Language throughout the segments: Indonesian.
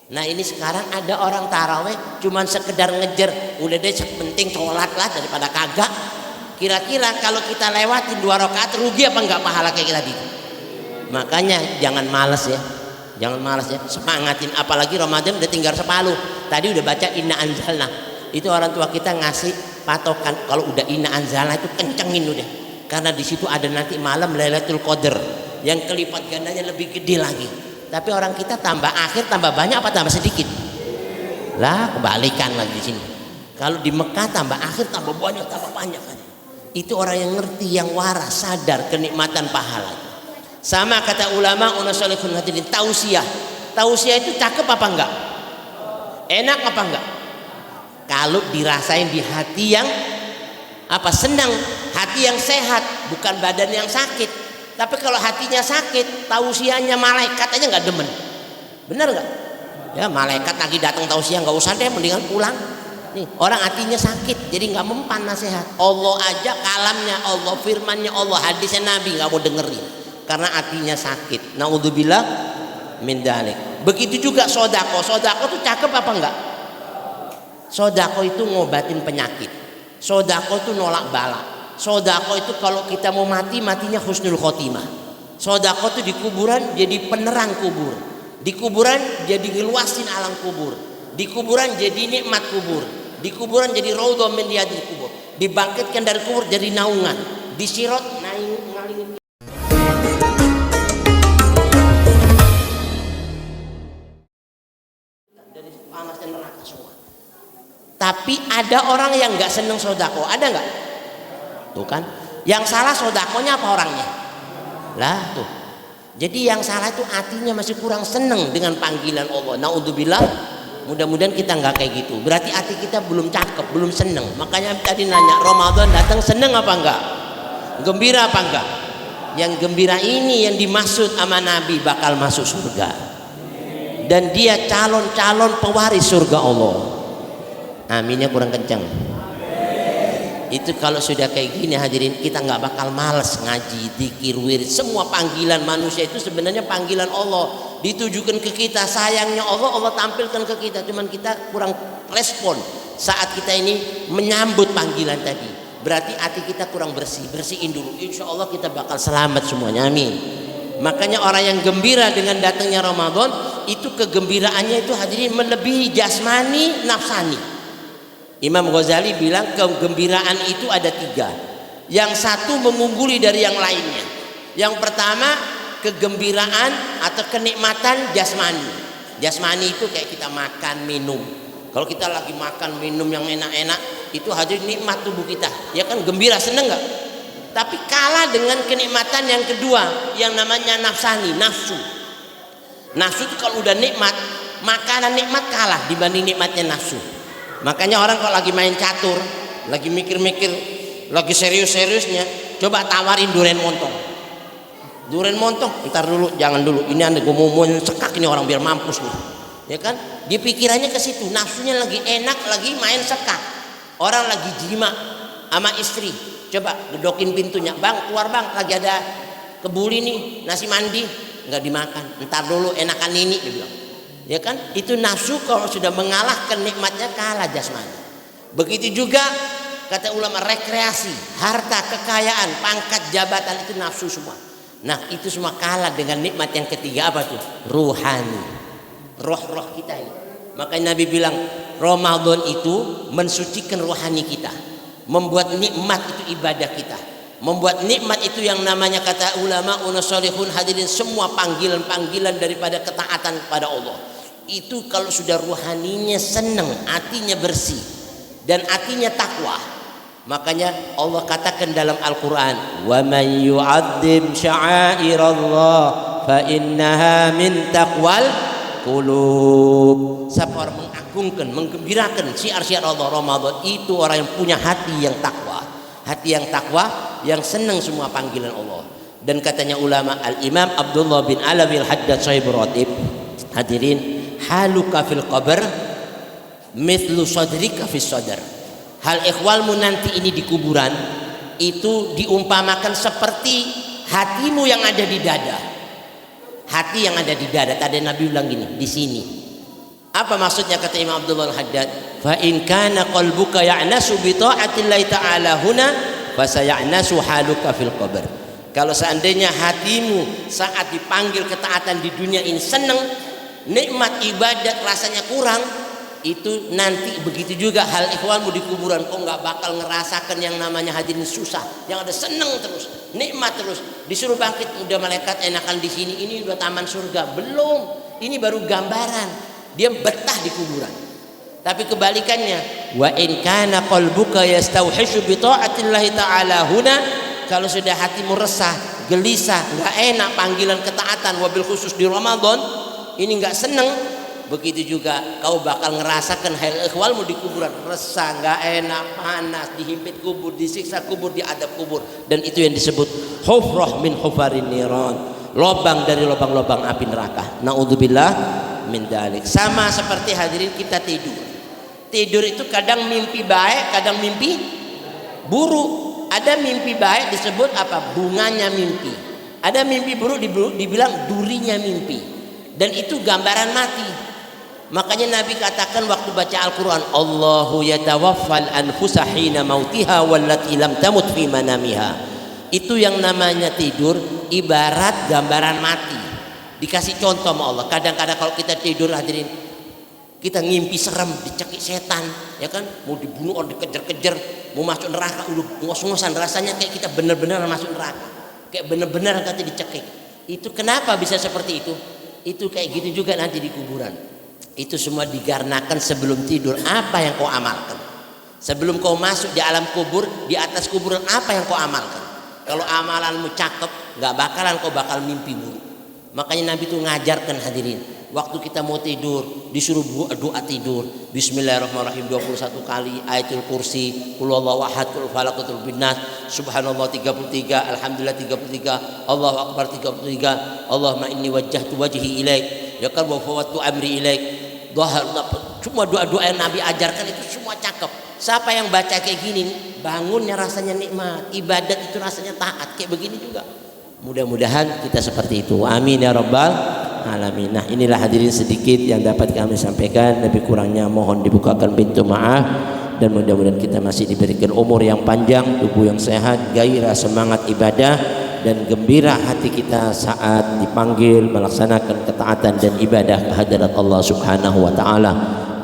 Nah ini sekarang ada orang taraweh cuman sekedar ngejer, udah deh penting sholat lah daripada kagak. Kira-kira kalau kita lewatin 2 rakaat rugi apa enggak pahala kayak tadi? Makanya jangan males ya, jangan malas ya, semangatin. Apalagi Ramadan udah tinggal separuh. Tadi udah baca inna anzalna, itu orang tua kita ngasih patokan kalau udah inna anzalna itu kencengin udah, karena di situ ada nanti malam Lailatul Qadar yang kelipat gandanya lebih gede lagi. Tapi orang kita tambah akhir tambah banyak apa tambah sedikit? Lah kebalikan lagi di sini. Kalau di Mekah tambah akhir tambah banyak tambah banyak. Itu orang yang ngerti, yang waras, sadar kenikmatan pahala. Sama kata ulama unasolihun hadirin, tausiah. Tausiah itu cakep apa enggak? Enak apa enggak? Kalau dirasain di hati yang apa, senang, hati yang sehat, bukan badan yang sakit. Tapi kalau hatinya sakit, tausiahnya malaikat aja nggak demen. Bener nggak? Ya malaikat lagi datang tausiah nggak usah deh, mendingan pulang. Nih orang hatinya sakit, jadi nggak mempan nasihat. Allah aja kalamnya Allah, firmannya Allah, hadisnya Nabi nggak mau dengerin karena hatinya sakit. Naudzubillah min dzalik. Begitu juga sodako. Sodako tuh cakep apa enggak? Sodako itu ngobatin penyakit. Sodako itu nolak bala. Sodako itu kalau kita mau mati, matinya husnul khotimah. Sodako itu di kuburan jadi penerang kubur. Di kuburan jadi ngeluasin alam kubur. Di kuburan jadi nikmat kubur. Di kuburan jadi raudhah min riyadil kubur. Dibangkitkan dari kubur jadi naungan. Di sirot ngalingin. Dari panas dan neraka semua. Tapi ada orang yang nggak seneng sodako, ada nggak? Tuh kan, yang salah sodakonya apa orangnya? Lah tuh. Jadi yang salah itu hatinya masih kurang seneng dengan panggilan Allah. Naudzubillah. Mudah-mudahan kita nggak kayak gitu. Berarti hati kita belum cakep, belum seneng. Makanya tadi nanya, Ramadan datang seneng apa enggak? Gembira apa enggak? Yang gembira ini yang dimaksud sama Nabi bakal masuk surga. Dan dia calon-calon pewaris surga Allah. Aminnya kurang kencang. Itu kalau sudah kayak gini hadirin, kita nggak bakal males ngaji, dzikir, wirid. Semua panggilan manusia itu sebenarnya panggilan Allah, ditujukan ke kita. Sayangnya Allah tampilkan ke kita, cuman kita kurang respon saat kita ini menyambut panggilan tadi. Berarti hati kita kurang bersih. Bersihin dulu, insya Allah kita bakal selamat semuanya, amin. Makanya orang yang gembira dengan datangnya Ramadan itu kegembiraannya itu hadirin melebihi jasmani, nafsani. Imam Ghazali bilang kegembiraan itu ada 3. Yang satu mengungguli dari yang lainnya. Yang pertama kegembiraan atau kenikmatan jasmani. Jasmani itu kayak kita makan minum. Kalau kita lagi makan minum yang enak-enak, itu hadirin nikmat tubuh kita. Ya kan gembira, seneng nggak? Tapi kalah dengan kenikmatan yang kedua yang namanya nafsani, nafsu. Nafsu itu kalau udah nikmat, makanan nikmat kalah dibanding nikmatnya nafsu. Makanya orang kalau lagi main catur, lagi mikir-mikir, lagi serius-seriusnya, coba tawarin durian montong. Durian montong, ntar dulu, jangan dulu. Ini anda gue mau sekak ini orang biar mampus nih, ya kan? Dia pikirannya ke situ, nafsunya lagi enak, lagi main sekak. Orang lagi jima sama istri, coba gedokin pintunya, bang keluar bang, lagi ada kebuli nih, nasi mandi, nggak dimakan. Ntar dulu enakan ini, dia bilang. Ya kan, itu nafsu kalau sudah mengalahkan nikmatnya kalah jasmani. Begitu juga kata ulama rekreasi, harta, kekayaan, pangkat, jabatan itu nafsu semua. Nah itu semua kalah dengan nikmat yang ketiga apa tuh? Ruhani, roh-roh kita ini. Makanya Nabi bilang Ramadan itu mensucikan rohani kita, membuat nikmat itu ibadah kita, membuat nikmat itu yang namanya kata ulama unasolihun hadirin semua panggilan-panggilan daripada ketaatan kepada Allah. Itu kalau sudah ruhaninya senang, hatinya bersih dan hatinya takwa. Makanya Allah katakan dalam Al-Qur'an, "Wa man yu'azzim sya'airallah fa innaha min taqwal qulub." Siapa orang mengagungkan, menggembirakan syiar-syiar Allah Ramadan, itu orang yang punya hati yang takwa. Hati yang takwa yang senang semua panggilan Allah. Dan katanya ulama Al-Imam Abdullah bin Alawi Al-Haddad Sahib Ratib, hadirin, haluka fil qabr mithlu sadrika fis sadr. Hal ikhwalmu nanti ini di kuburan itu diumpamakan seperti hatimu yang ada di dada. Hati yang ada di dada. Tadi Nabi bilang gini, di sini. Apa maksudnya kata Imam Abdullah Al-Haddad? Fa in kana qalbuka ya'nasu bi ta'atillahi ta'ala huna fa sayanasu haluka fil qabr. Kalau seandainya hatimu saat dipanggil ketaatan di dunia ini senang, nikmat ibadat rasanya kurang, itu nanti begitu juga hal ikhwanmu di kuburan. Kok nggak bakal ngerasakan yang namanya hadirin susah, yang ada seneng terus, nikmat terus. Disuruh bangkit, udah malaikat enakan di sini, ini udah taman surga. Belum, ini baru gambaran. Dia betah di kuburan. Tapi kebalikannya, wa in kana qalbuka yastauhishu bi ta'atillahi ta'ala huna, kalau sudah hatimu resah, gelisah, nggak enak panggilan ketaatan, wabil khusus di Ramadan, ini nggak seneng, begitu juga kau bakal ngerasakan hal ikhwalmu di kuburan, resah, nggak enak, panas, dihimpit kubur, disiksa kubur, diadab kubur, dan itu yang disebut hufrah min hufarin niran, lobang dari lobang-lobang api neraka. Naudzubillah min dalik. Sama seperti hadirin kita tidur. Tidur itu kadang mimpi baik, kadang mimpi buruk. Ada mimpi baik disebut apa? Bunganya mimpi. Ada mimpi buruk dibilang durinya mimpi. Dan itu gambaran mati. Makanya Nabi katakan waktu baca Al-Quran, Allahu yatawaffal anfusa hina mautiha wallati lam tamut fi manamiha. Itu yang namanya tidur ibarat gambaran mati. Dikasih contoh sama Allah. Kadang-kadang kalau kita tidur hadirin, kita ngimpi serem, dicekik setan, ya kan? Mau dibunuh, dikejar-kejar, mau masuk neraka, udah ngos-ngosan, rasanya kayak kita benar-benar masuk neraka, kayak benar-benar kata dicekik. Itu kenapa bisa seperti itu? Itu kayak gitu juga nanti di kuburan. Itu semua dikarenakan sebelum tidur apa yang kau amalkan. Sebelum kau masuk di alam kubur, di atas kuburan apa yang kau amalkan. Kalau amalanmu cakep, nggak bakalan kau bakal mimpi buruk. Makanya Nabi itu ngajarkan hadirin, waktu kita mau tidur disuruh doa tidur, Bismillahirrahmanirrahim 21 kali, ayatul kursi, qul huwallahu ahad, qul falaq, qul binnas, subhanallah 33, alhamdulillah 33, Allahu akbar 33, Allahumma inni wajjahtu wajhi ilaik, ya kan, wa fawwadtu amri ilaik. Cuma doa-doa yang Nabi ajarkan itu semua cakep. Siapa yang baca kayak gini, bangunnya rasanya nikmat, ibadat itu rasanya taat, kayak begini juga. Mudah-mudahan kita seperti itu. Amin ya rabbal alamin. Nah, inilah hadirin sedikit yang dapat kami sampaikan. Lebih kurangnya mohon dibukakan pintu maaf, dan mudah-mudahan kita masih diberikan umur yang panjang, tubuh yang sehat, gairah semangat ibadah, dan gembira hati kita saat dipanggil melaksanakan ketaatan dan ibadah kehadirat Allah Subhanahu wa taala.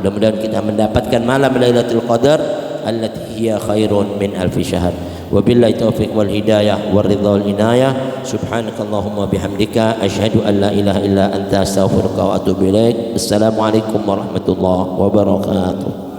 Mudah-mudahan kita mendapatkan malam Lailatul Qadar allati hiya khairun min alfi syahr. Wabillahi taufiq wal hidayah wal ridha wal inayah. Subhanakallahumma bihamdika asyhadu an la ilaha illa anta astaghfiruka wa atubu ilaik. Assalamualaikum warahmatullahi wabarakatuh.